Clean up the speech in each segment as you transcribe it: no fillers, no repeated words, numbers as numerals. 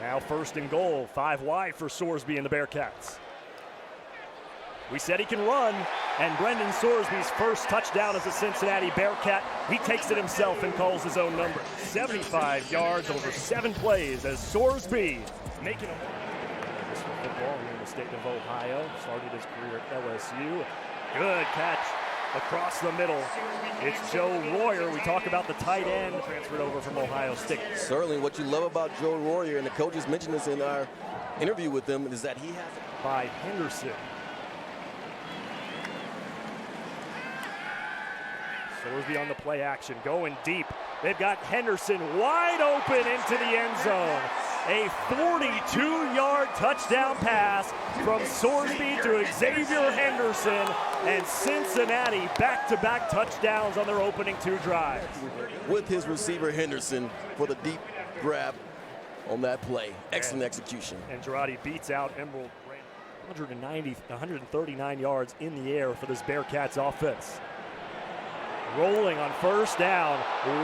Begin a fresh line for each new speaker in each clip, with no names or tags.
Now 1st and goal, 5 wide for Sorsby and the Bearcats. We said he can run, and Brendan Sorsby's first touchdown as a Cincinnati Bearcat. He takes it himself and calls his own number. 75 yards over 7 plays as Sorsby making a football here in the state of Ohio. Started his career at LSU. Good catch across the middle. It's Joe Royer. We talk about the tight end transferred over from Ohio State.
Certainly what you love about Joe Royer, and the coaches mentioned this in our interview with him, is that he has
by Henderson. Sorsby on the play action, going deep. They've got Henderson wide open into the end zone. A 42-yard touchdown pass from Sorsby to Xavier Henderson, and Cincinnati back-to-back touchdowns on their opening 2 drives.
With his receiver Henderson for the deep grab on that play. Excellent execution.
And Girardi beats out Emerald. 139 yards in the air for this Bearcats offense. Rolling on 1st down,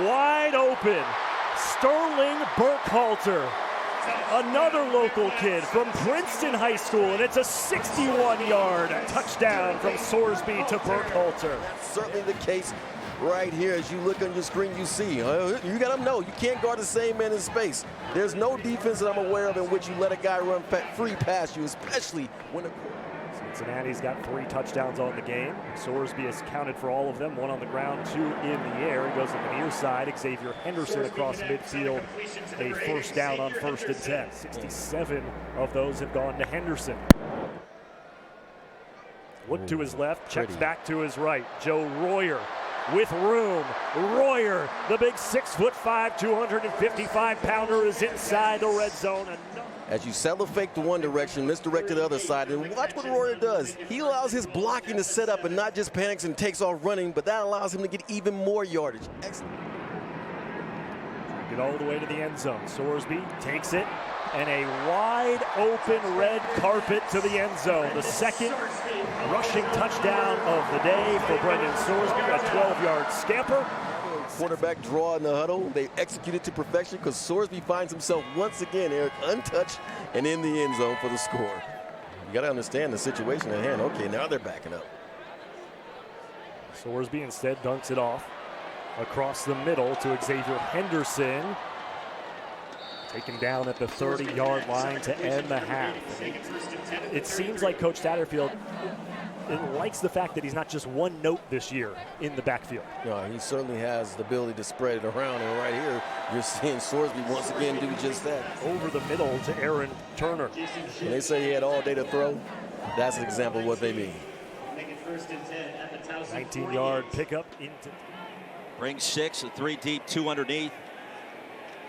wide open, Sterling Burkhalter, another local kid from Princeton High School, and it's a 61-yard touchdown from Sorsby to Burkhalter.
Certainly the case right here. As you look on your screen, you see, you got to know, you can't guard the same man in space. There's no defense that I'm aware of in which you let a guy run free past you, especially when
Cincinnati's got 3 touchdowns on the game. Sorsby has counted for all of them, 1 on the ground, 2 in the air. He goes to the near side. Xavier Henderson across midfield, a 1st down on 1st and 10. 67 of those have gone to Henderson. Look to his left, checks back to his right. Joe Royer with room. Royer, the big 6'5", 255-pounder, is inside the red zone.
As you settle fake to one direction, misdirect to the other side, and watch what Royer does. He allows his blocking to set up and not just panics and takes off running, but that allows him to get even more yardage. Excellent.
Get all the way to the end zone. Sorsby takes it, and a wide open red carpet to the end zone. The 2nd rushing touchdown of the day for Brendan Sorsby, a 12-yard scamper.
Quarterback draw in the huddle. They execute it to perfection because Sorsby finds himself once again, Eric, untouched and in the end zone for the score. You got to understand the situation at hand. Okay, now they're backing up.
Sorsby instead dunks it off across the middle to Xavier Henderson. Taken down at the 30-yard line to end the half. It seems like Coach Satterfield likes the fact that he's not just one note this year in the backfield.
No, he certainly has the ability to spread it around, and right here you're seeing Sorsby once again do just that.
Over the middle to Aaron Turner.
When they say he had all day to throw, that's an example of what they mean.
19-yard pickup into.
Bring 6, a 3 deep, 2 underneath.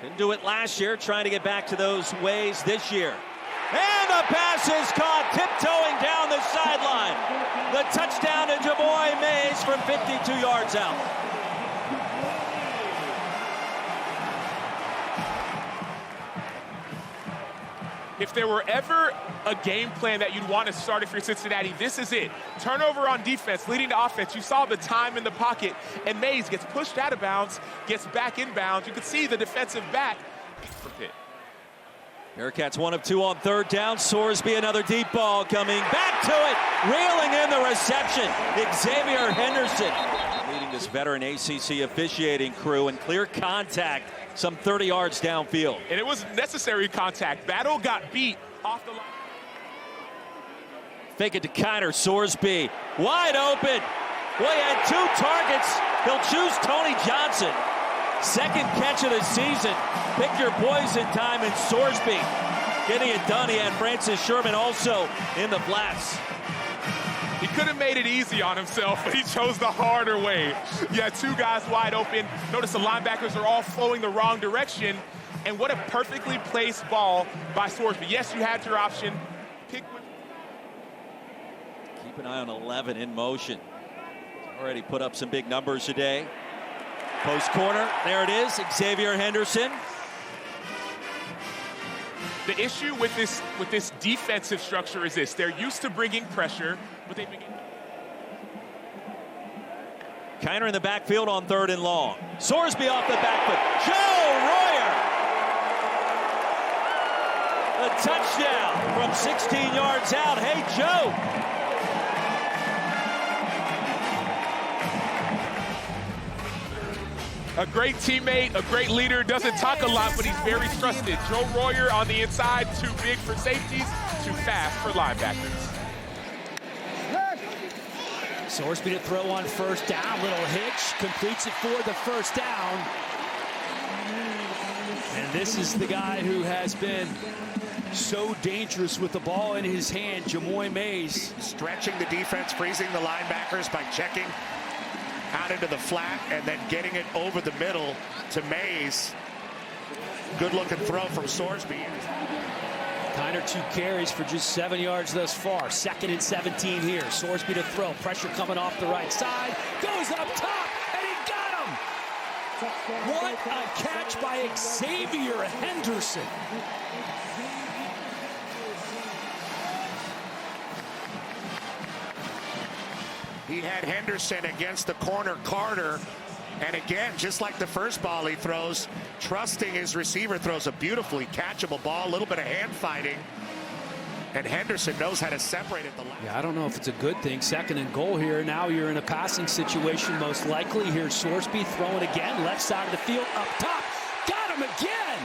Couldn't do it last year, trying to get back to those ways this year. And the pass is caught, tiptoeing down the sideline. The touchdown to Javoy Mays from 52 yards out.
If there were ever a game plan that you'd want to start if you're Cincinnati, this is it. Turnover on defense, leading to offense. You saw the time in the pocket, and Mays gets pushed out of bounds, gets back in bounds. You can see the defensive back for Pitt.
Bearcats 1 of 2 on 3rd down. Sorsby, another deep ball coming back to it. Reeling in the reception. Xavier Henderson leading this veteran ACC officiating crew in clear contact, some 30 yards downfield.
And it was necessary contact. Battle got beat off the line.
Fake it to Kiner. Sorsby wide open. Boy, he had 2 targets. He'll choose Tony Johnson. 2nd catch of the season. Pick your poison time, and Sorsby getting it done. He had Francis Sherman also in the flats.
He could have made it easy on himself, but he chose the harder way. You had 2 guys wide open. Notice the linebackers are all flowing the wrong direction. And what a perfectly placed ball by Sorsby. Yes, you had your option. Pick one.
Keep an eye on 11 in motion. Already put up some big numbers today. Post corner, there it is, Xavier Henderson.
The issue with this defensive structure is this: they're used to bringing pressure, but they begin.
Kiner in the backfield on 3rd and long. Sorsby off the back foot. Joe Royer A touchdown from 16 yards out. Hey, Joe.
A great teammate, a great leader, doesn't talk a lot, but he's very trusted. Joe Royer on the inside, too big for safeties, too fast for linebackers.
Sorsby to throw on first down. Little hitch, completes it for the first down. And this is the guy who has been so dangerous with the ball in his hand, Jamoy Mays.
Stretching the defense, freezing the linebackers by checking out into the flat and then getting it over the middle to Mays. Good looking throw from Sorsby.
Kiner 2 carries for just 7 yards thus far. 2nd and 17 here. Sorsby to throw. Pressure coming off the right side. Goes up top, and he got him. What a catch by Xavier Henderson.
He had Henderson against the corner, Carter. And again, just like the first ball he throws, trusting his receiver, throws a beautifully catchable ball, a little bit of hand fighting. And Henderson knows how to separate at the line.
Yeah, I don't know if it's a good thing. 2nd and goal here. Now you're in a passing situation most likely. Here's Sorsby throwing again. Left side of the field, up top. Got him again.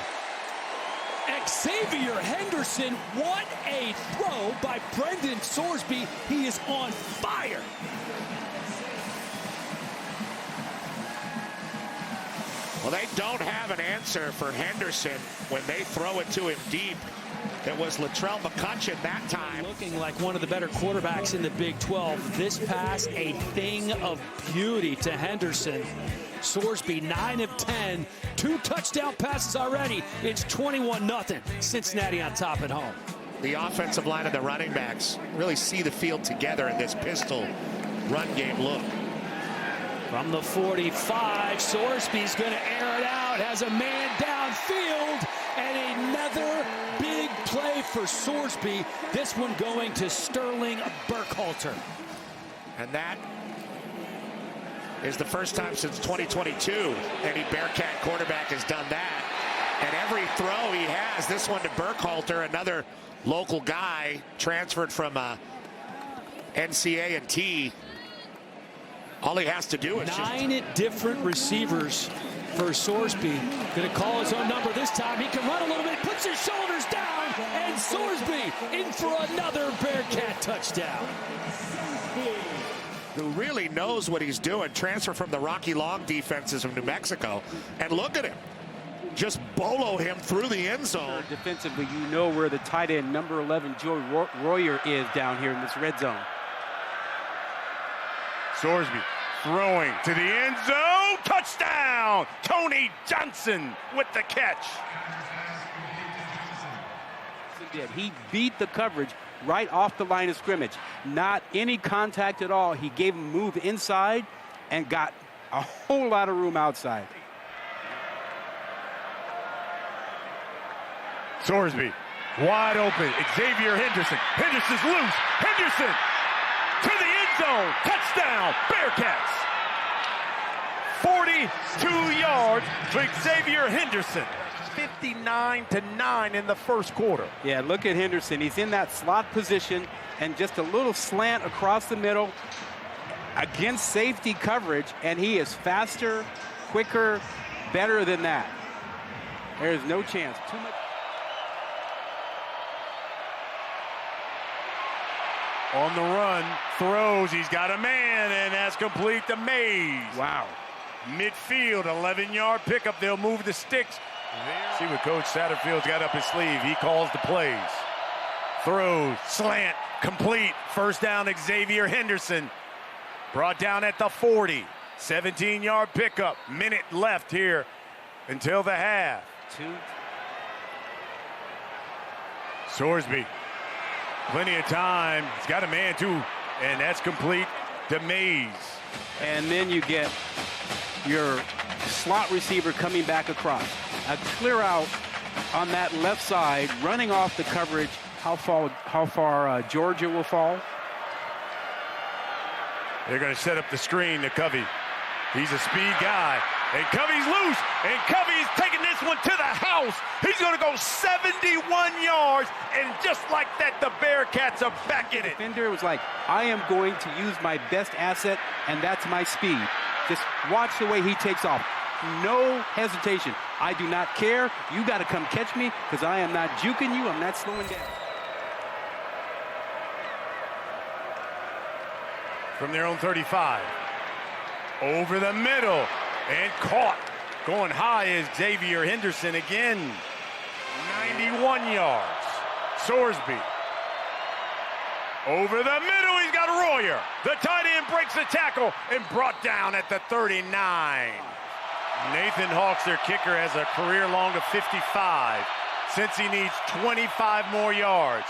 Xavier Henderson, what a throw by Brendan Sorsby. He is on fire.
Well, they don't have an answer for Henderson when they throw it to him deep. It was Latrell McCutcheon that time.
Looking like one of the better quarterbacks in the Big 12. This pass, a thing of beauty to Henderson. Sorsby, 9 of 10. 2 touchdown passes already. It's 21-0. Cincinnati on top at home.
The offensive line of the running backs really see the field together in this pistol run game look.
From the 45, Sorsby's going to air it out. Has a man downfield. And another big play for Sorsby. This one going to Sterling Burkhalter.
And that is the first time since 2022 any Bearcat quarterback has done that. And every throw he has, this one to Burkhalter, another local guy transferred from NCA&T. All he has to do is
9 different receivers for Sorsby. Going to call his own number this time. He can run a little bit, puts his shoulders down, and Sorsby in for another Bearcat touchdown.
Who really knows what he's doing. Transfer from the Rocky Long defenses of New Mexico. And look at him. Just bolo him through the end zone.
Defensively, you know where the tight end, number 11, Joe Royer, is down here in this red zone.
Sorsby throwing to the end zone. Touchdown! Tony Johnson with the catch.
He beat the coverage right off the line of scrimmage. Not any contact at all. He gave him a move inside and got a whole lot of room outside.
Sorsby wide open. Xavier Henderson. Henderson's loose. Henderson to the end zone. Touchdown, Bearcats. 42 yards for Xavier Henderson. 59-9 in the first quarter.
Yeah, look at Henderson. He's in that slot position and just a little slant across the middle against safety coverage, and he is faster, quicker, better than that. There's no chance. Too much.
On the run, throws, he's got a man, and that's complete to Mays.
Wow.
Midfield, 11-yard pickup. They'll move the sticks. See what Coach Satterfield's got up his sleeve. He calls the plays. Throws, slant, complete. First down, Xavier Henderson. Brought down at the 40. 17-yard pickup. Minute left here until the half. Sorsby. Plenty of time. He's got a man, too. And that's complete to Mays.
And then you get your slot receiver coming back across. A clear out on that left side, running off the coverage. How far Georgia will fall?
They're going to set up the screen to Covey. He's a speed guy. And Covey's loose, and Covey's taking this one to the house. He's going to go 71 yards, and just like that, the Bearcats are back in it.
Defender was like, I am going to use my best asset, and that's my speed. Just watch the way he takes off. No hesitation. I do not care. You got to come catch me because I am not juking you. I'm not slowing down.
From their own 35. Over the middle. And caught. Going high is Xavier Henderson again. 91 yards. Sorsby. Over the middle, he's got Royer. The tight end breaks the tackle and brought down at the 39. Nathan Hawks, their kicker, has a career long of 55 since he needs 25 more yards.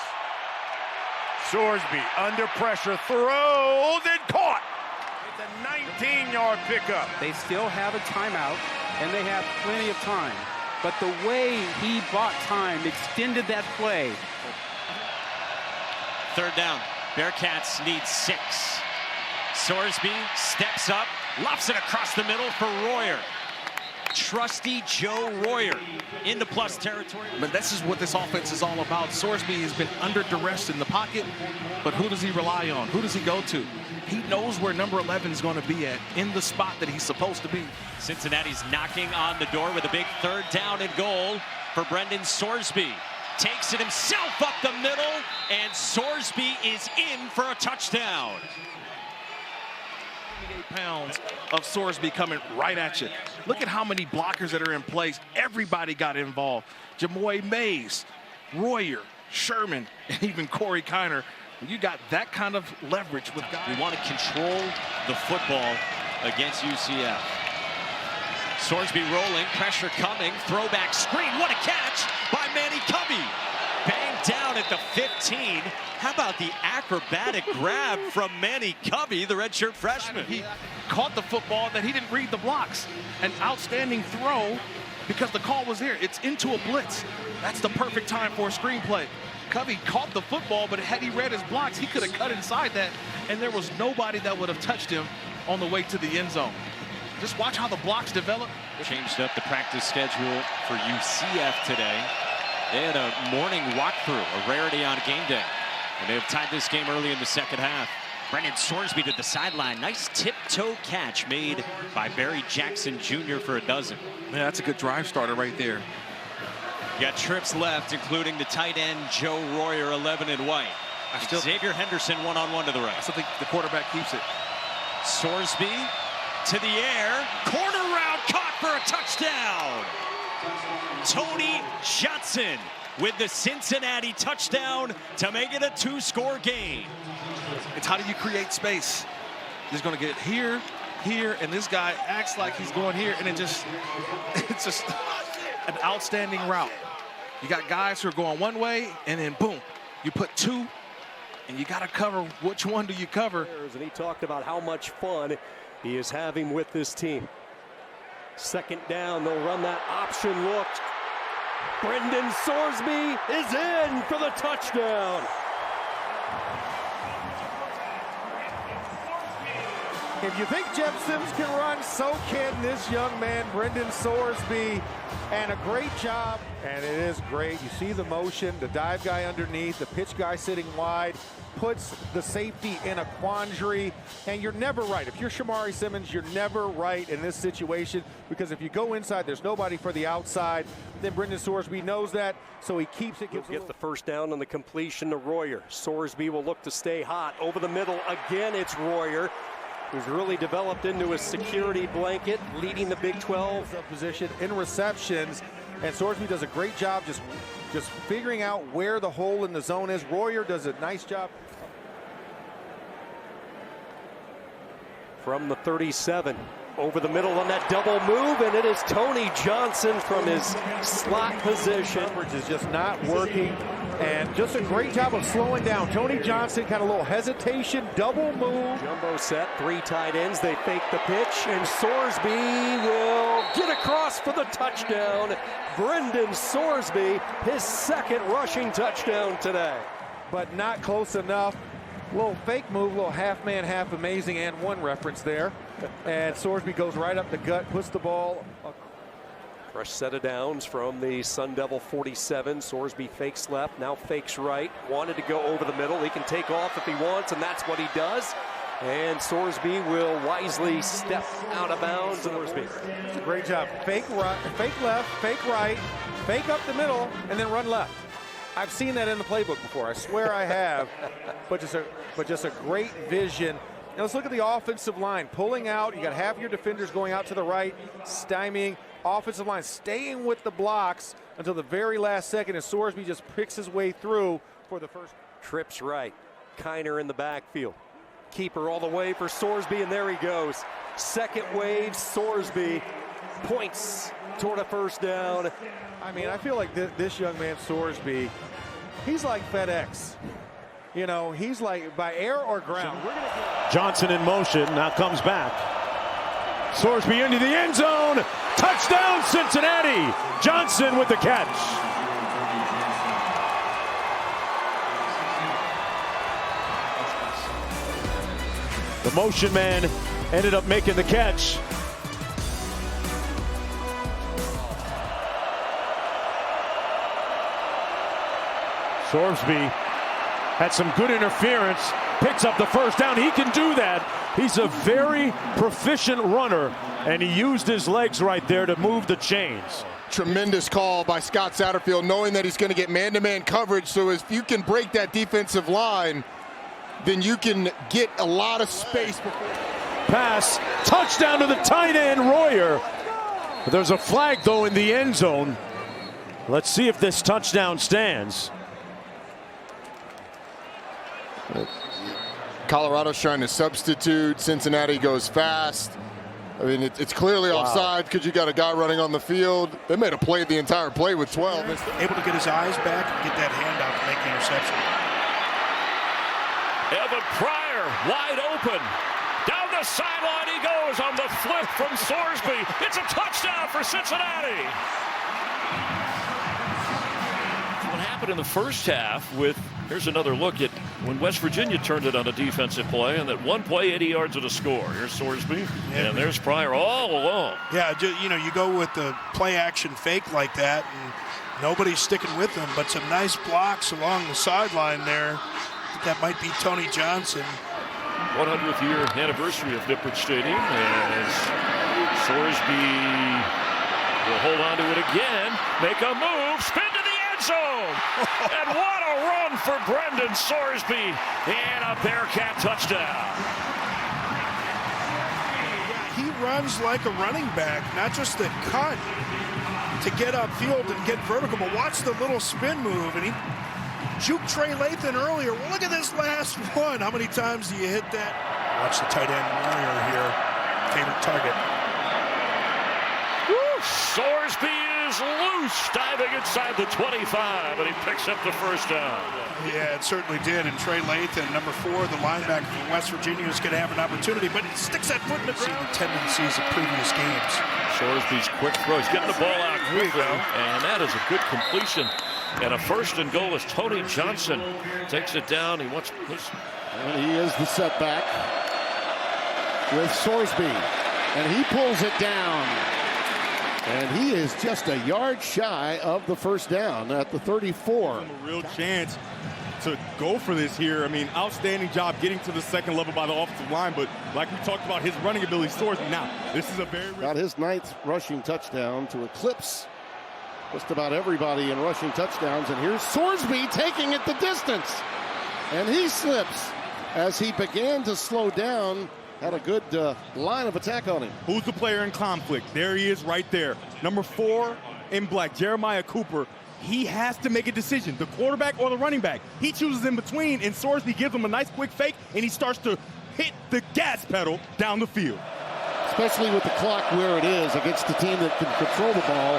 Sorsby under pressure, throws and caught. It's a 19-yard pickup.
They still have a timeout, and they have plenty of time. But the way he bought time, extended that play.
Third down. Bearcats need 6. Sorsby steps up, lofts it across the middle for Royer. Trusty Joe Royer into plus territory.
But this is what this offense is all about. Sorsby has been under duress in the pocket, but who does he rely on? Who does he go to? He knows where number 11 is going to be at, in the spot that he's supposed to be.
Cincinnati's knocking on the door with a big third down and goal for Brendan Sorsby. Takes it himself up the middle, and Sorsby is in for a touchdown.
8 pounds of Sorsby coming right at you. Look at how many blockers that are in place. Everybody got involved. Jamoy Mays, Royer, Sherman, and even Corey Kiner. You got that kind of leverage with guys.
We want to control the football against UCF. Sorsby rolling, pressure coming, throwback screen. What a catch by Manny Covey. Banged down at the 15. How about the acrobatic grab from Manny Covey, the redshirt freshman?
He caught the football that he didn't read the blocks. An outstanding throw because the call was there. It's into a blitz. That's the perfect time for a screenplay. Covey caught the football, but had he read his blocks, he could have cut inside that, and there was nobody that would have touched him on the way to the end zone. Just watch how the blocks develop.
Changed up the practice schedule for UCF today. They had a morning walkthrough, a rarity on game day. And they have tied this game early in the second half. Brendan Sorsby to the sideline. Nice tiptoe catch made by Barry Jackson Jr. for a dozen.
Yeah, that's a good drive starter right there.
You got trips left, including the tight end Joe Royer, 11 and white. Xavier Henderson one-on-one to the right.
I still think the quarterback keeps it.
Sorsby to the air. Corner route caught for a touchdown. Tony Johnson with the Cincinnati touchdown to make it a 2-score game.
It's how do you create space? He's going to get here, here, and this guy acts like he's going here, and it's just an outstanding route. You got guys who are going one way, and then boom, you put 2, and you got to cover. Which one do you cover?
And he talked about how much fun he is having with this team. Second down, they'll run that option look. Brendan Sorsby is in for the touchdown.
If you think Jeff Sims can run, so can this young man, Brendan Sorsby. And a great job. And it is great. You see the motion, the dive guy underneath, the pitch guy sitting wide, puts the safety in a quandary. And you're never right. If you're Shamari Simmons, you're never right in this situation, because if you go inside, there's nobody for the outside. Then Brendan Sorsby knows that, so he keeps it.
He'll get the first down on the completion to Royer. Sorsby will look to stay hot. Over the middle again, it's Royer, who's really developed into a security blanket, leading the Big 12
position in receptions. And Sorsby does a great job just figuring out where the hole in the zone is. Royer does a nice job.
From the 37, over the middle on that double move, and it is Tony Johnson from his slot position.
Coverage is just not working, and just a great job of slowing down. Tony Johnson, kind of a little hesitation, double move.
Jumbo set, 3 tight ends, they fake the pitch, and Sorsby will get across for the touchdown. Brendan Sorsby, his second rushing touchdown today.
But not close enough. Little fake move, little half man, half amazing, and one reference there. And Sorsby goes right up the gut, puts the ball.
Fresh set of downs from the Sun Devil 47. Sorsby fakes left, now fakes right. Wanted to go over the middle. He can take off if he wants, and that's what he does. And Sorsby will wisely step out of bounds. Sorsby.
Great job. Fake right, fake left, fake right, fake up the middle, and then run left. I've seen that in the playbook before. I swear I have. But just a great vision. Now let's look at the offensive line. Pulling out, you got half your defenders going out to the right, stymieing. Offensive line staying with the blocks until the very last second as Sorsby just picks his way through for the first.
Trips right. Kiner in the backfield. Keeper all the way for Sorsby, and there he goes. Second wave, Sorsby points toward a first down.
I mean, I feel like this young man, Sorsby, he's like FedEx. You know, he's like by air or ground.
Johnson in motion, now comes back. Sorsby into the end zone. Touchdown, Cincinnati. Johnson with the catch. The motion man ended up making the catch. Sorsby had some good interference, picks up the first down. He can do that. He's a very proficient runner, and he used his legs right there to move the chains.
Tremendous call by Scott Satterfield, knowing that he's going to get man-to-man coverage. So if you can break that defensive line, then you can get a lot of space.
Pass, touchdown to the tight end, Royer. There's a flag, though, in the end zone. Let's see if this touchdown stands.
Colorado's trying to substitute. Cincinnati goes fast. I mean, it's clearly offside because you got a guy running on the field. They made a play the entire play with 12.
Able to get his eyes back and get that handout to make the interception.
Evan Pryor wide open. Down the sideline he goes on the flip from Sorsby. It's a touchdown for Cincinnati. What happened in the first half with, here's another look at when West Virginia turned it on a defensive play, and that one play, 80 yards of the score. Here's Sorsby, and there's Pryor all alone.
Yeah, you know, you go with the play action fake like that, and nobody's sticking with them, but some nice blocks along the sideline there. That might be Tony Johnson.
100th year anniversary of Nippert Stadium, as Sorsby will hold on to it again, make a move, spin to the end zone, and what a run for Brendan Sorsby, and a Bearcat touchdown.
He runs like a running back, not just the cut to get upfield and get vertical, but watch the little spin move, and he juked Trey Lathan earlier. Well, look at this last one. How many times do you hit that? Watch the tight end Warrior here. Favorite target.
Woo! Sorsby is loose, diving inside the 25, and he picks up the first down.
Yeah, it certainly did. And Trey Lathan, number 4, the linebacker from West Virginia, is going to have an opportunity, but he sticks that foot in the ground. See the tendencies of previous games.
Sorsby's quick throw. He's getting the ball out quickly, and that is a good completion. And a first and goal as Tony Johnson takes it down. He wants this.
And he is the setback with Sorsby. And he pulls it down. And he is just a yard shy of the first down at the 34.
A real chance to go for this here. I mean, outstanding job getting to the second level by the offensive line. But like we talked about, his running ability, Sorsby. Now, this is a very...
Got his 9th rushing touchdown to eclipse just about everybody in rushing touchdowns. And here's Sorsby taking it the distance. And he slips as he began to slow down. Had a good line of attack on him.
Who's the player in conflict? There he is right there. Number 4 in black, Jeremiah Cooper. He has to make a decision, the quarterback or the running back. He chooses in between, and Sorsby gives him a nice quick fake, and he starts to hit the gas pedal down the field.
Especially with the clock where it is against the team that can control the ball,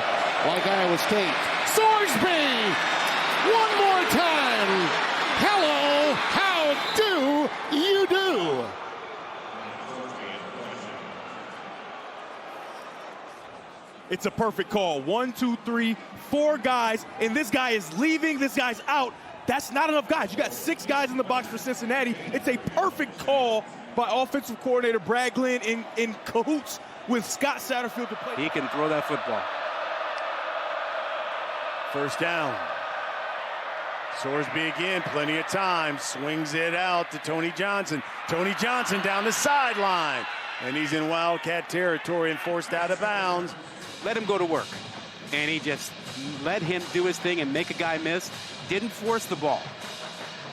like Iowa State. Sorsby! One more time! Hello, how do you do?
It's a perfect call. 1, 2, 3, 4 guys, and this guy is leaving, this guy's out. That's not enough guys. You got 6 guys in the box for Cincinnati. It's a perfect call by offensive coordinator Brad Glenn in cahoots with Scott Satterfield to play.
He can throw that football.
First down. Sorsby again, plenty of time, swings it out to Tony Johnson. Tony Johnson down the sideline, and he's in Wildcat territory and forced out of bounds.
Let him go to work, and he just let him do his thing and make a guy miss. Didn't force the ball.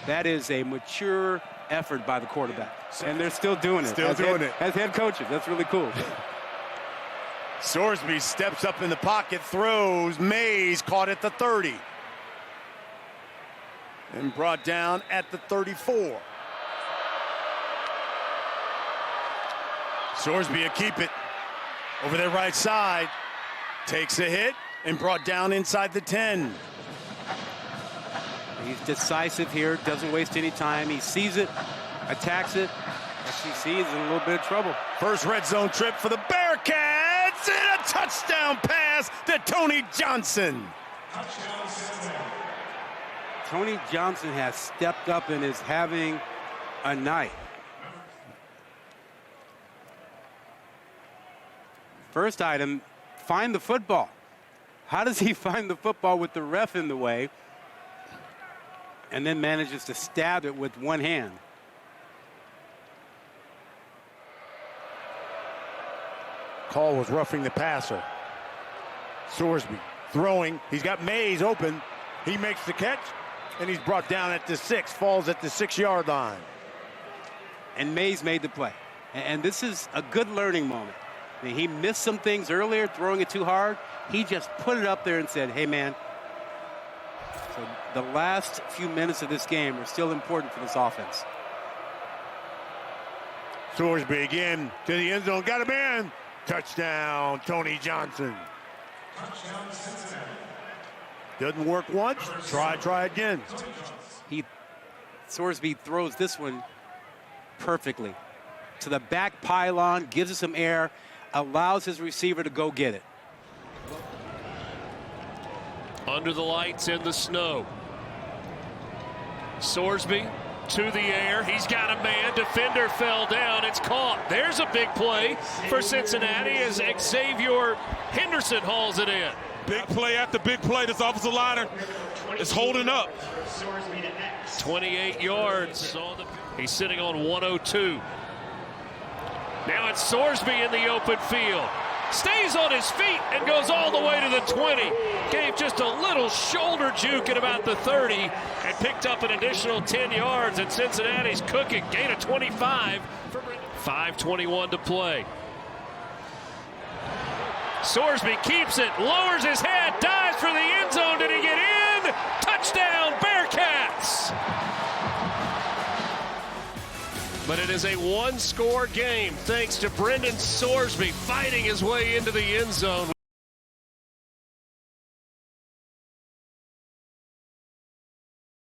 That is a mature effort by the quarterback, and they're still doing it. As head coaches. That's really cool.
Sorsby steps up in the pocket, throws. Mays caught at the 30. And brought down at the 34. Sorsby will keep it over their right side. Takes a hit and brought down inside the 10.
He's decisive here, doesn't waste any time. He sees it, attacks it. SEC is in a little bit of trouble.
First red zone trip for the Bearcats, and a touchdown pass to Tony Johnson.
Tony Johnson has stepped up and is having a night. First item, find the football. How does he find the football with the ref in the way and then manages to stab it with one hand?
Call was roughing the passer. Sorsby throwing. He's got Mays open. He makes the catch, and he's brought down at the 6, falls at the 6-yard line.
And Mays made the play. And this is a good learning moment. I mean, he missed some things earlier, throwing it too hard. He just put it up there and said, hey, man. So the last few minutes of this game are still important for this offense.
Sorsby again to the end zone. Got him in. Touchdown, Tony Johnson. Doesn't work once. Try again.
Sorsby throws this one perfectly to the back pylon, gives it some air, allows his receiver to go get it.
Under the lights in the snow. Sorsby to the air. He's got a man. Defender fell down. It's caught. There's a big play for Cincinnati as Xavier Henderson hauls it in.
Big play after big play. This offensive liner is holding up.
28 yards. He's sitting on 102. Now it's Sorsby in the open field. Stays on his feet and goes all the way to the 20. Gave just a little shoulder juke at about the 30 and picked up an additional 10 yards. And Cincinnati's cooking. Gain of 25. 5:21 to play. Sorsby keeps it, lowers his head, dives for the end zone. Did he get in? Touchdown, Bearcats! But it is a one-score game thanks to Brendan Sorsby fighting his way into the end zone.